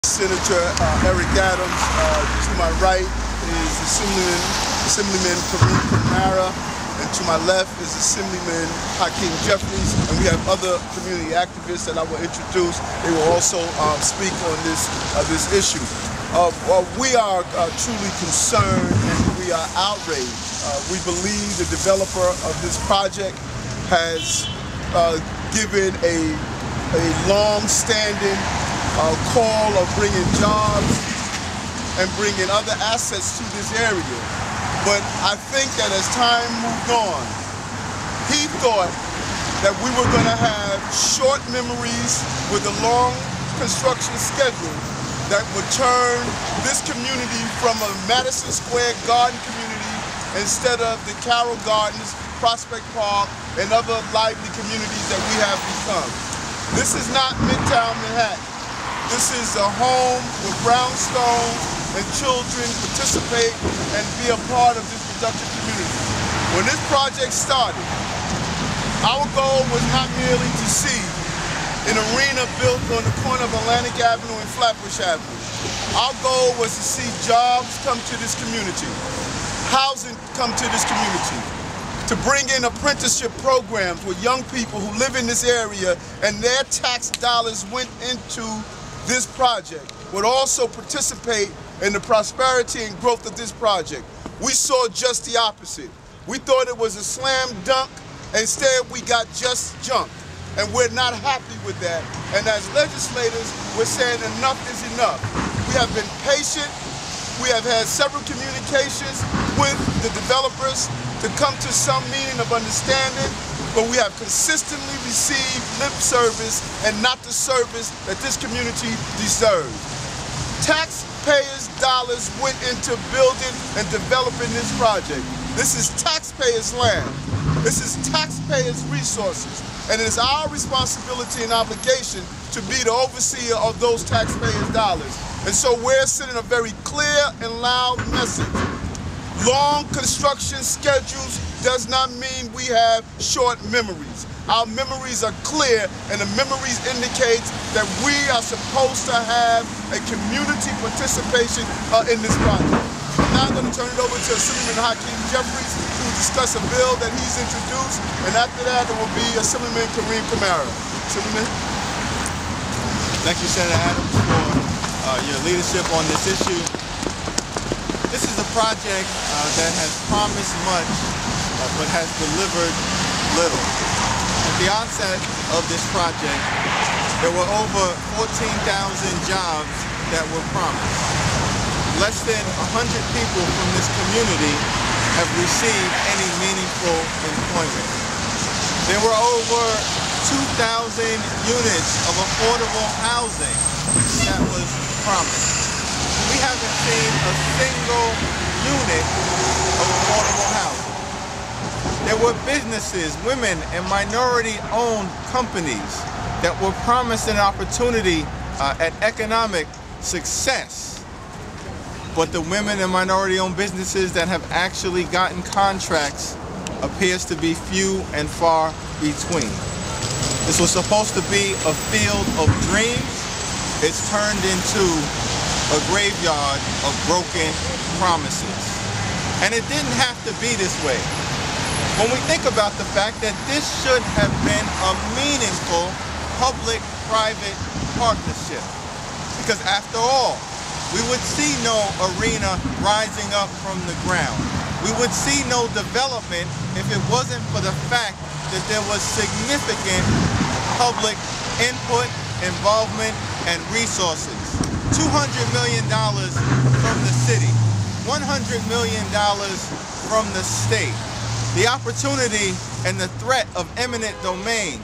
Senator Eric Adams. To my right is Assemblyman Camara, and to my left is Assemblyman Hankin Jeffries, and we have other community activists that I will introduce. They will also speak on this issue. We are truly concerned and we are outraged. We believe the developer of this project has given a long-standing call of bringing jobs and bringing other assets to this area. But I think that as time moved on, he thought that we were going to have short memories with a long construction schedule that would turn this community from a Madison Square Garden community instead of the Carroll Gardens, Prospect Park, and other lively communities that we have become. This is not Midtown Manhattan. This is a home with brownstones and children participate and be a part of this productive community. When this project started, our goal was not merely to see an arena built on the corner of Atlantic Avenue and Flatbush Avenue. Our goal was to see jobs come to this community, housing come to this community, to bring in apprenticeship programs with young people who live in this area and their tax dollars went into this project, would also participate in the prosperity and growth of this project. We saw just the opposite. We thought it was a slam dunk. Instead, we got just junk. And we're not happy with that. And as legislators, we're saying enough is enough. We have been patient. We have had several communications with the developers to come to some meaning of understanding, but we have consistently received lip service and not the service that this community deserves. Taxpayers' dollars went into building and developing this project. This is taxpayers' land. This is taxpayers' resources. And it is our responsibility and obligation to be the overseer of those taxpayers' dollars. And so we're sending a very clear and loud message. Long construction schedules does not mean we have short memories. Our memories are clear, and the memories indicate that we are supposed to have a community participation in this project. Now I'm going to turn it over to Assemblyman Hankin Jeffries to discuss a bill that he's introduced, and after that it will be Assemblyman Camara. Assemblyman. Thank you, Senator Adams, for your leadership on this issue. This is a project that has promised much, but has delivered little. At the onset of this project, there were over 14,000 jobs that were promised. Less than 100 people from this community have received any meaningful employment. There were over 2,000 units of affordable housing that was promised. We haven't seen a single unit of affordable housing. There were businesses, women, and minority-owned companies that were promised an opportunity at economic success. But the women and minority-owned businesses that have actually gotten contracts appears to be few and far between. This was supposed to be a field of dreams. It's turned into a graveyard of broken promises. And it didn't have to be this way. When we think about the fact that this should have been a meaningful public-private partnership. Because after all, we would see no arena rising up from the ground. We would see no development if it wasn't for the fact that there was significant public input, involvement, and resources. $200 million from the city, $100 million from the state. The opportunity and the threat of eminent domain,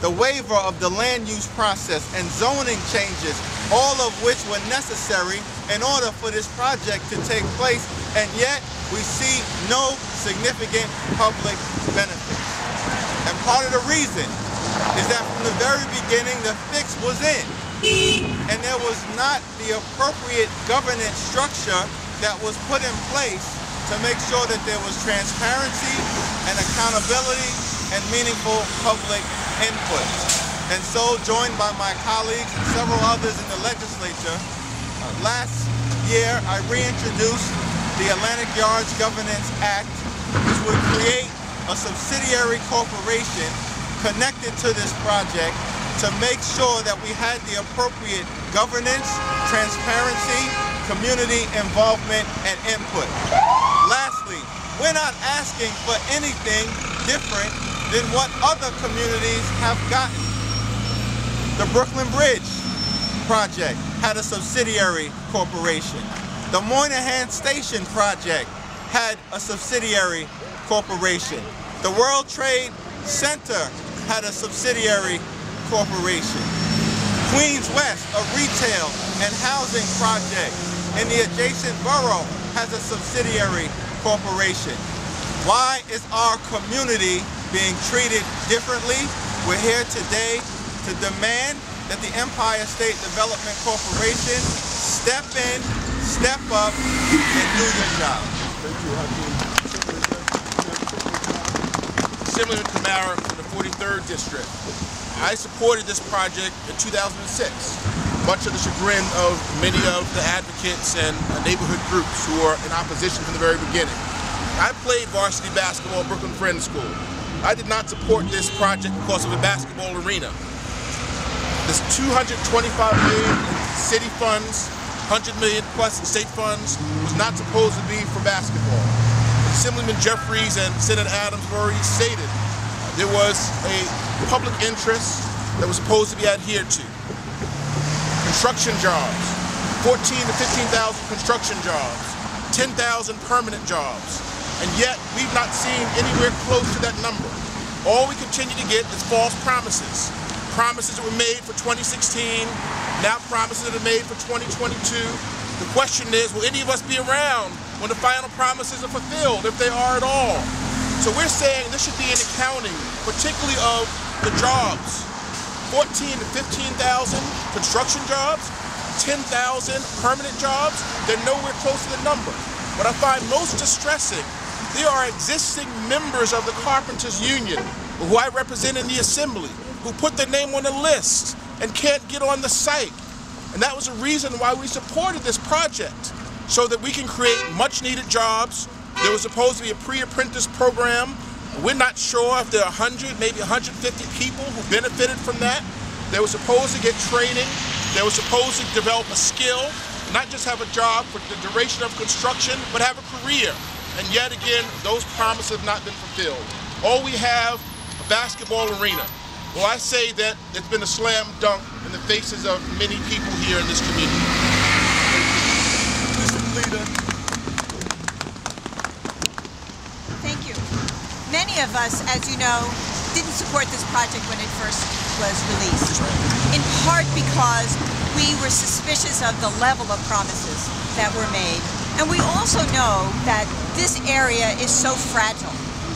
the waiver of the land use process and zoning changes, all of which were necessary in order for this project to take place, and yet we see no significant public benefits. And part of the reason is that from the very beginning the fix was in, and there was not the appropriate governance structure that was put in place to make sure that there was transparency and accountability and meaningful public input. And so, joined by my colleagues and several others in the legislature, last year, I reintroduced the Atlantic Yards Governance Act, which would create a subsidiary corporation connected to this project to make sure that we had the appropriate governance, transparency, community involvement, and input. Lastly, we're not asking for anything different than what other communities have gotten. The Brooklyn Bridge project had a subsidiary corporation. The Moynihan Station project had a subsidiary corporation. The World Trade Center had a subsidiary corporation. Queens West, a retail and housing project in the adjacent borough, has a subsidiary corporation. Why is our community being treated differently? We're here today to demand that the Empire State Development Corporation step in, step up, and do your job. Thank you, Hankin. Assemblyman Camara from the 43rd District. I supported this project in 2006, much to the chagrin of many of the advocates and neighborhood groups who were in opposition from the very beginning. I played varsity basketball at Brooklyn Friends School. I did not support this project because of a basketball arena. This $225 million in city funds, $100 million plus in state funds, was not supposed to be for basketball. Assemblyman Jeffries and Senator Adams have already stated there was a public interest that was supposed to be adhered to. Construction jobs, 14,000 to 15,000 construction jobs, 10,000 permanent jobs, and yet we've not seen anywhere close to that number. All we continue to get is false promises. Promises that were made for 2016, now promises that are made for 2022. The question is, will any of us be around when the final promises are fulfilled, if they are at all? So we're saying this should be an accounting, particularly of the jobs. 14,000 to 15,000 construction jobs, 10,000 permanent jobs, they're nowhere close to the number. What I find most distressing, there are existing members of the Carpenters Union, who I represent in the Assembly, who put their name on the list and can't get on the site. And that was a reason why we supported this project, so that we can create much needed jobs. There was supposed to be a pre-apprentice program. We're not sure if there are 100, maybe 150 people who benefited from that. They were supposed to get training. They were supposed to develop a skill, not just have a job for the duration of construction, but have a career. And yet again, those promises have not been fulfilled. All we have, a basketball arena. Well, I say that it's been a slam dunk in the faces of many people here in this community. Thank you. Many of us, as you know, didn't support this project when it first was released, in part because we were suspicious of the level of promises that were made. And we also know that this area is so fragile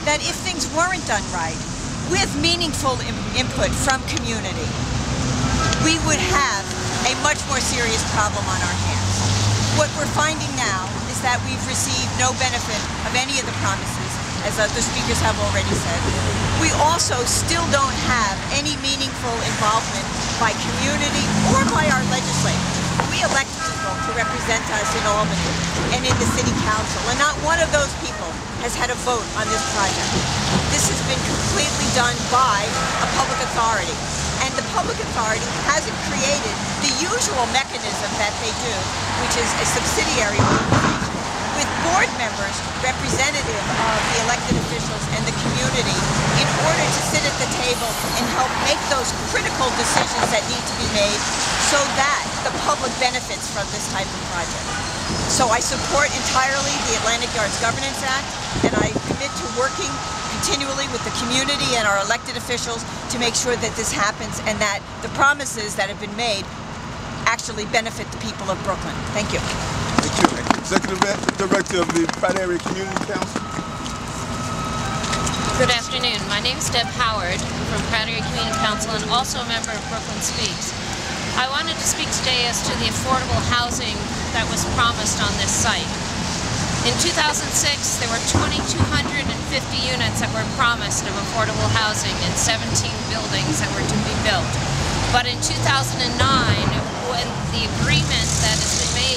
that if things weren't done right, with meaningful input from community, we would have a much more serious problem on our hands. What we're finding now is that we've received no benefit of any of the promises, as other speakers have already said. We also still don't have any meaningful involvement by community or by our legislators. We elect people to represent us in Albany and in the City Council, and not one of those people has had a vote on this project. This has been completely done by a public authority, and the public authority hasn't created the usual mechanism that they do, which is a subsidiary organization with board members representative of the elected officials and the community in order to sit at the table and help make those critical decisions that need to be made so that the public benefits from this type of project. So I support entirely the Atlantic Yards Governance Act, and I commit to working continually with the community and our elected officials to make sure that this happens and that the promises that have been made actually benefit the people of Brooklyn. Thank you. Thank you. Executive Director of the Pratt-Area Community Council. Good afternoon. My name is Deb Howard from Pratt-Area Community Council and also a member of Brooklyn Speaks. I wanted to speak today as to the affordable housing that was promised on this site. In 2006, there were 2,250 units that were promised of affordable housing in 17 buildings that were to be built. But in 2009, when the agreement that has been made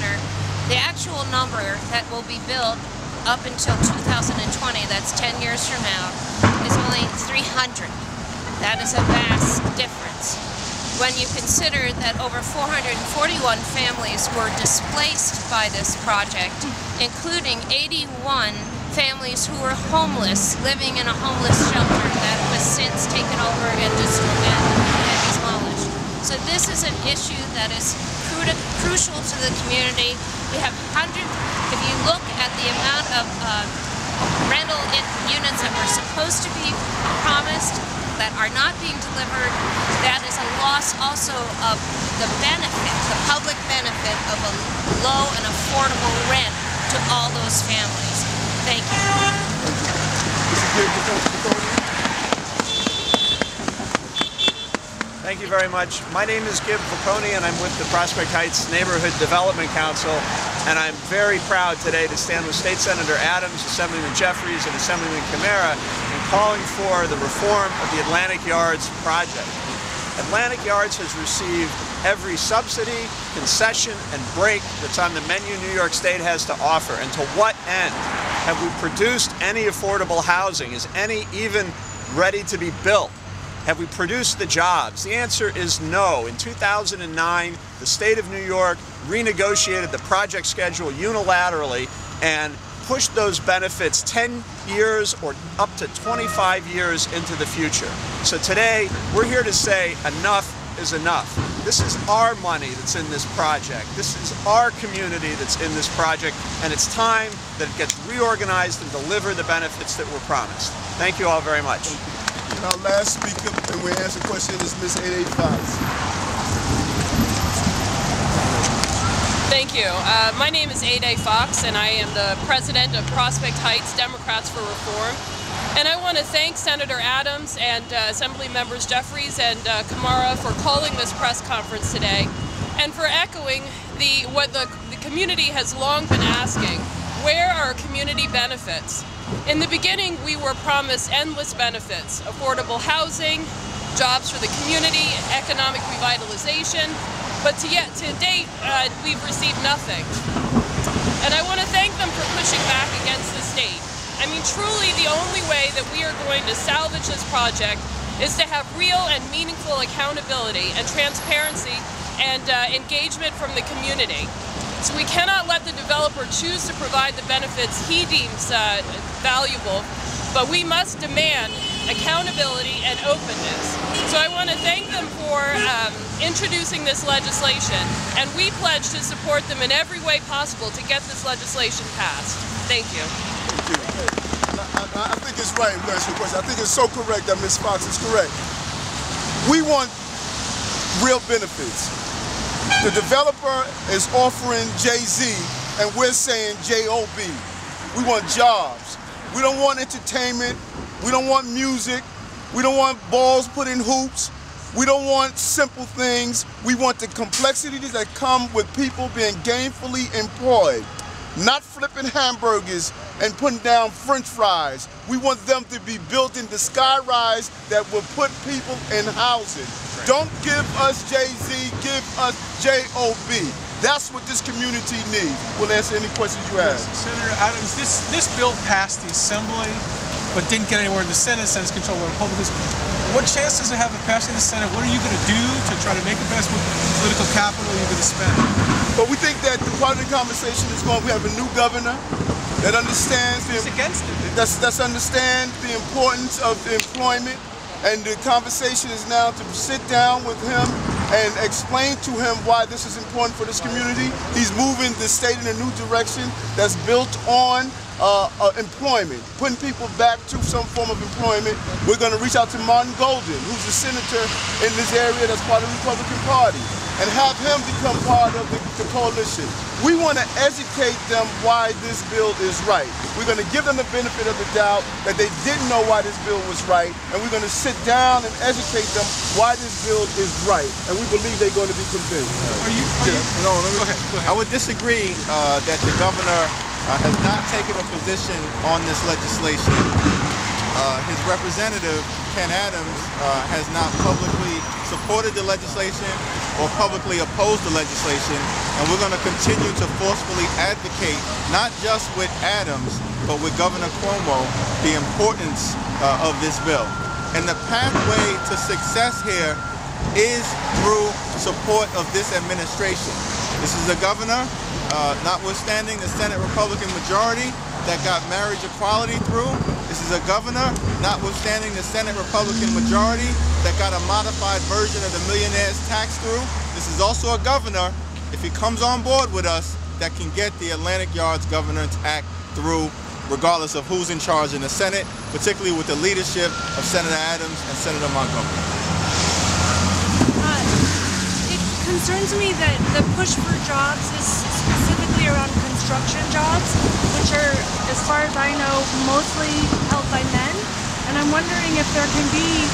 Ratner, the actual number that will be built up until 2020, that's 10 years from now, is only 300. That is a vast difference. When you consider that over 441 families were displaced by this project, including 81 families who were homeless, living in a homeless shelter that was since taken over and demolished. So this is an issue that is crucial to the community. We have hundreds, if you look at the amount of rental units that were supposed to be promised that are not being delivered, that is a loss also of the benefit, the public benefit of a low and affordable rent to all those families. Thank you. Thank you very much. My name is Gib Falcone and I'm with the Prospect Heights Neighborhood Development Council, and I'm very proud today to stand with State Senator Adams, Assemblyman Jeffries, and Assemblyman Camara in calling for the reform of the Atlantic Yards project. Atlantic Yards has received every subsidy, concession, and break that's on the menu New York State has to offer. And to what end? Have we produced any affordable housing? Is any even ready to be built? Have we produced the jobs? The answer is no. In 2009, the state of New York renegotiated the project schedule unilaterally and pushed those benefits 10 years or up to 25 years into the future. So today, we're here to say enough is enough. This is our money that's in this project. This is our community that's in this project, and it's time that it gets reorganized and deliver the benefits that were promised. Thank you all very much. And our last speaker, and we answer the question, is Ms. 885. Thank you. My name is Ade Fox, and I am the president of Prospect Heights Democrats for Reform. And I want to thank Senator Adams and Assembly members Jeffries and Camara for calling this press conference today, and for echoing what the community has long been asking. Where are community benefits? In the beginning, we were promised endless benefits: affordable housing, jobs for the community, economic revitalization. But to date, we've received nothing. And I want to thank them for pushing back against the state. I mean, truly, the only way that we are going to salvage this project is to have real and meaningful accountability and transparency and engagement from the community. So we cannot let the developer choose to provide the benefits he deems valuable, but we must demand accountability and openness. So I want to thank them for introducing this legislation, and we pledge to support them in every way possible to get this legislation passed. Thank you. Thank you. I think it's right. I'm going to ask you a question. I think it's so correct that Ms. Fox is correct. We want real benefits. The developer is offering Jay-Z, and we're saying J-O-B. We want jobs. We don't want entertainment. We don't want music. We don't want balls put in hoops. We don't want simple things. We want the complexities that come with people being gainfully employed, not flipping hamburgers and putting down French fries. We want them to be built in the sky-rise that will put people in housing. Don't give us Jay-Z, give us J-O-B. That's what this community needs. We'll answer any questions you have. Senator Adams, this bill passed the Assembly, but didn't get anywhere in the Senate. Senate's controlled by Republicans. What chance does it have of passing the Senate? What are you going to do to try to make it pass? What political capital are you going to spend? But we think that the part of the conversation is going, we have a new governor that understands that understands the importance of the employment, and the conversation is now to sit down with him and explain to him why this is important for this community. He's moving the state in a new direction that's built on employment, putting people back to some form of employment. We're going to reach out to Martin Golden, who's a senator in this area that's part of the Republican Party, and have him become part of the coalition. We want to educate them why this bill is right. We're going to give them the benefit of the doubt that they didn't know why this bill was right, and we're going to sit down and educate them why this bill is right, and we believe they're going to be convinced. No, go ahead. I would disagree that the governor has not taken a position on this legislation. His representative, Ken Adams, has not publicly supported the legislation or publicly opposed the legislation. And we're going to continue to forcefully advocate, not just with Adams, but with Governor Cuomo, the importance of this bill. And the pathway to success here is through support of this administration. This is a governor, notwithstanding the Senate Republican majority, that got marriage equality through. This is a governor, notwithstanding the Senate Republican majority, that got a modified version of the millionaire's tax through. This is also a governor, if he comes on board with us, that can get the Atlantic Yards Governance Act through, regardless of who's in charge in the Senate, particularly with the leadership of Senator Adams and Senator Montgomery. It concerns me that the push for jobs is specifically around construction jobs, which are, as far as I know, mostly held by men. And I'm wondering if there can be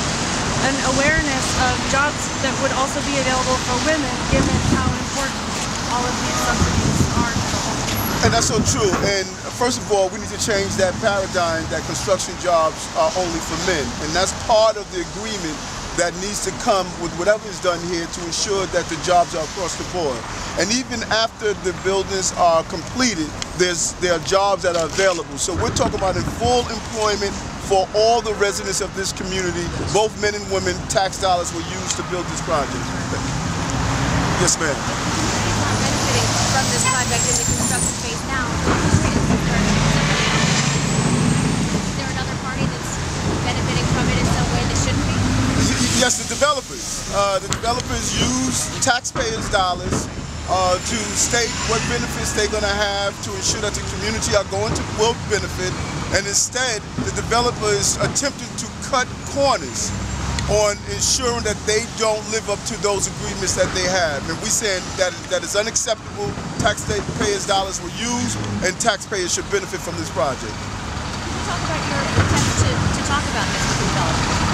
an awareness of jobs that would also be available for women, given how important all of these subsidies are to the whole. And that's so true. And first of all, we need to change that paradigm that construction jobs are only for men. And that's part of the agreement that needs to come with whatever is done here to ensure that the jobs are across the board. And even after the buildings are completed, there are jobs that are available. So we're talking about in full employment for all the residents of this community, both men and women. Tax dollars were used to build this project. Yes, ma'am. Benefiting from this project in the construction phase now. Is there another party that's benefiting from it in some way that shouldn't be? Yes, the developers. The developers use taxpayers' dollars to state what benefits they're going to have to ensure that the community will benefit, and instead the developers attempted to cut corners on ensuring that they don't live up to those agreements that they have. And we're saying that is unacceptable. Taxpayers' dollars were used, and taxpayers should benefit from this project. Can you talk about your attempt to talk about this with the developers?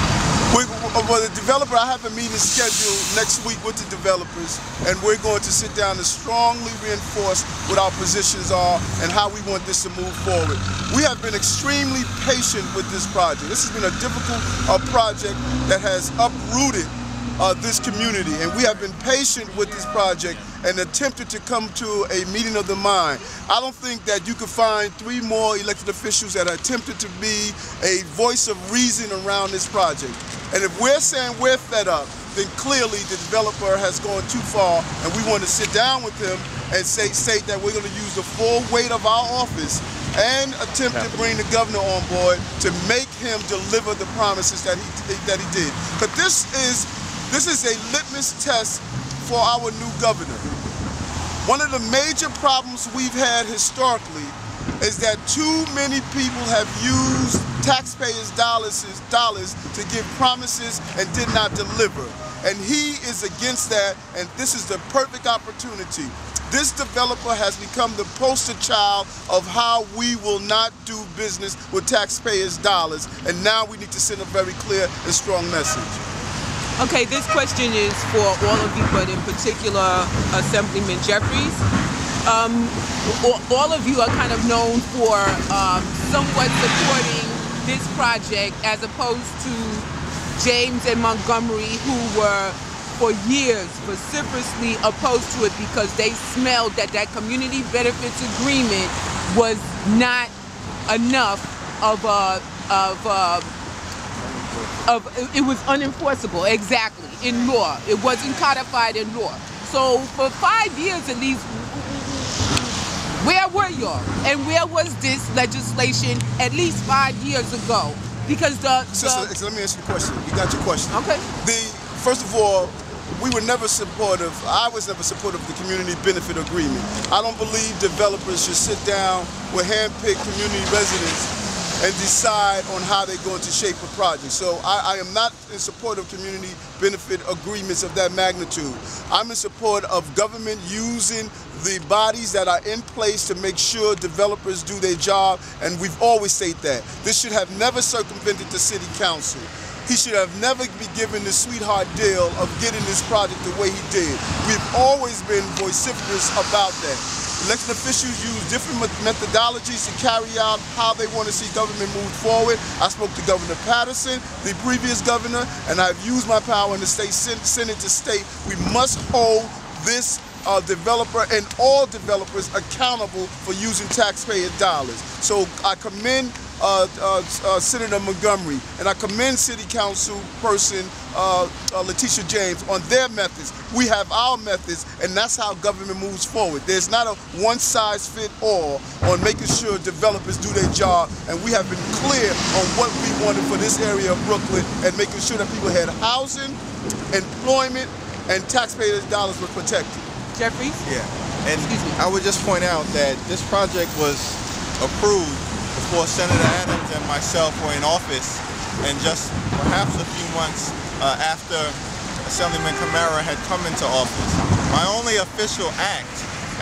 Well, the developer, I have a meeting scheduled next week with the developers, and we're going to sit down and strongly reinforce what our positions are and how we want this to move forward. We have been extremely patient with this project. This has been a difficult project that has uprooted this community, and we have been patient with this project and attempted to come to a meeting of the mind. I don't think that you could find 3 more elected officials that are attempted to be a voice of reason around this project. And if we're saying we're fed up, then clearly the developer has gone too far, and we want to sit down with him and state that we're going to use the full weight of our office and attempt to bring the governor on board to make him deliver the promises that he did. But this is a litmus test for our new governor. One of the major problems we've had historically is that too many people have used taxpayers' dollars to give promises and did not deliver. And he is against that, and this is the perfect opportunity. This developer has become the poster child of how we will not do business with taxpayers' dollars, and now we need to send a very clear and strong message. Okay, this question is for all of you, but in particular, Assemblyman Jeffries. All of you are kind of known for somewhat supporting this project as opposed to James and Montgomery, who were for years vociferously opposed to it because they smelled that community benefits agreement was not enough it was unenforceable, exactly, in law. It wasn't codified in law. So for 5 years at least, where were y'all? And where was this legislation at least 5 years ago? Because Sister, let me ask you a question. You got your question. Okay. First of all, we were never supportive, I was never supportive of the community benefit agreement. I don't believe developers should sit down with hand-picked community residents and decide on how they're going to shape a project. So I am not in support of community benefit agreements of that magnitude. I'm in support of government using the bodies that are in place to make sure developers do their job, and we've always stated that. This should have never circumvented the city council. He should have never been given the sweetheart deal of getting this project the way he did. We've always been vociferous about that. Elected officials use different methodologies to carry out how they want to see government move forward. I spoke to Governor Patterson, the previous governor, and I've used my power in the state Senate to state we must hold this developer and all developers accountable for using taxpayer dollars. So I commend Senator Montgomery, and I commend City Council person Letitia James on their methods. We have our methods, and that's how government moves forward. There's not a one-size-fits-all on making sure developers do their job, and we have been clear on what we wanted for this area of Brooklyn and making sure that people had housing, employment, and taxpayers' dollars were protected. Jeffries? Yeah, and I would just point out that this project was approved before Senator Adams and myself were in office, and just perhaps a few months after Assemblyman Camara had come into office. My only official act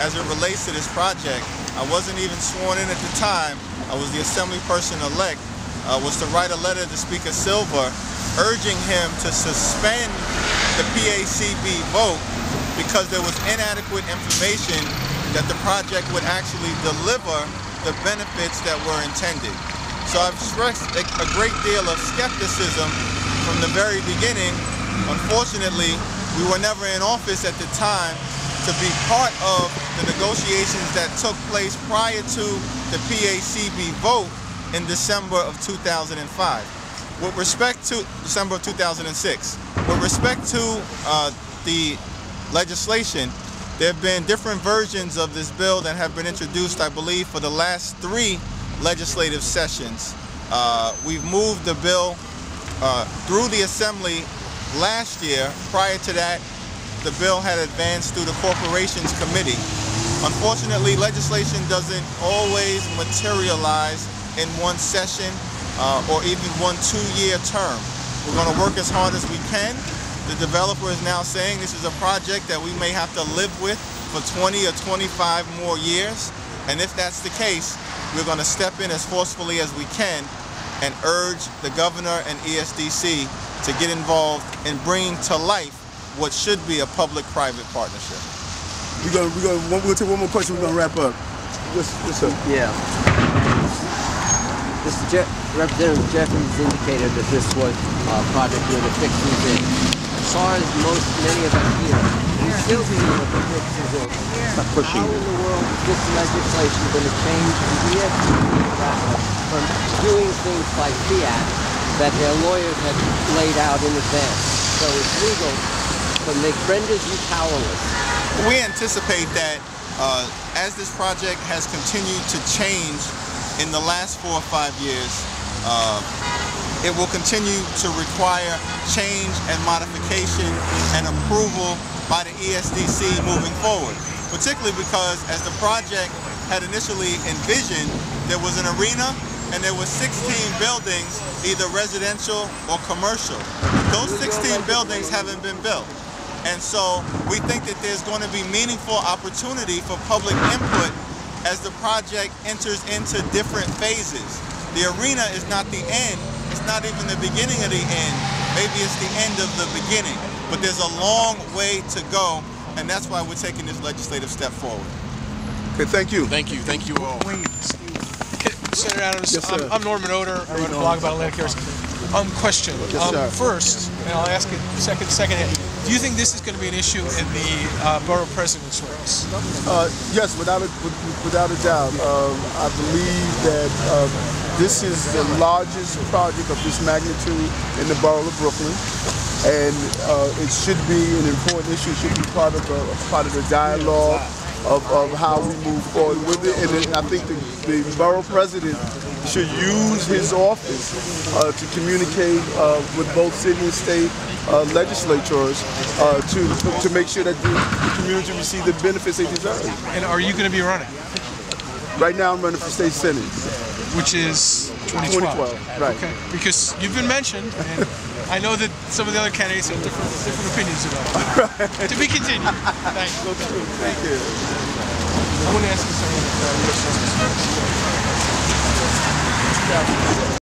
as it relates to this project, I wasn't even sworn in at the time, I was the Assembly person-elect, was to write a letter to Speaker Silver urging him to suspend the PACB vote because there was inadequate information that the project would actually deliver the benefits that were intended. So I've expressed a great deal of skepticism from the very beginning. Unfortunately, we were never in office at the time to be part of the negotiations that took place prior to the PACB vote in December of 2005. With respect to December of 2006, with respect to the legislation, there have been different versions of this bill that have been introduced, I believe, for the last 3 legislative sessions. We've moved the bill through the Assembly last year. Prior to that, the bill had advanced through the Corporations Committee. Unfortunately, legislation doesn't always materialize in one session or even one 2-year term. We're going to work as hard as we can. The developer is now saying this is a project that we may have to live with for 20 or 25 more years. And if that's the case, we're going to step in as forcefully as we can and urge the governor and ESDC to get involved in bringing to life what should be a public-private partnership. We're gonna take one more question. We're gonna wrap up. Yes, sir. Yeah. Representative Jeffries indicated that this was a project with a fix and thing. As far as many of us here, we still feel that the fix is in. How in the world is this legislation going to change the ESDC from doing things like fiat that their lawyers have laid out in advance? So it's legal, but it renders you powerless. We anticipate that as this project has continued to change in the last 4 or 5 years, it will continue to require change and modification and approval by the ESDC moving forward, particularly because as the project had initially envisioned, there was an arena and there were 16 buildings, either residential or commercial. Those 16 buildings haven't been built. And so we think that there's going to be meaningful opportunity for public input as the project enters into different phases. The arena is not the end. It's not even the beginning of the end. Maybe it's the end of the beginning. But there's a long way to go, and that's why we're taking this legislative step forward. Okay, thank you. Thank you. Thank you all. Senator Adams, yes, sir. I'm Norman Oder. I run a blog about Atlantic Areas. Question. Yes, first, and I'll ask it second. Do you think this is going to be an issue in the borough president's race? Yes, without a doubt. I believe that this is the largest project of this magnitude in the borough of Brooklyn, and it should be an important issue. It should be part of the dialogue of how we move forward with it. And I think the borough president should use his office to communicate with both city and state legislators to make sure that the community receive the benefits they deserve. And are you going to be running? Right now I'm running for state senate. Which is 2012. Right. Okay. Because you've been mentioned, and I know that some of the other candidates have different opinions about it. To be continued. Thank you. Thank you. I want to ask you something.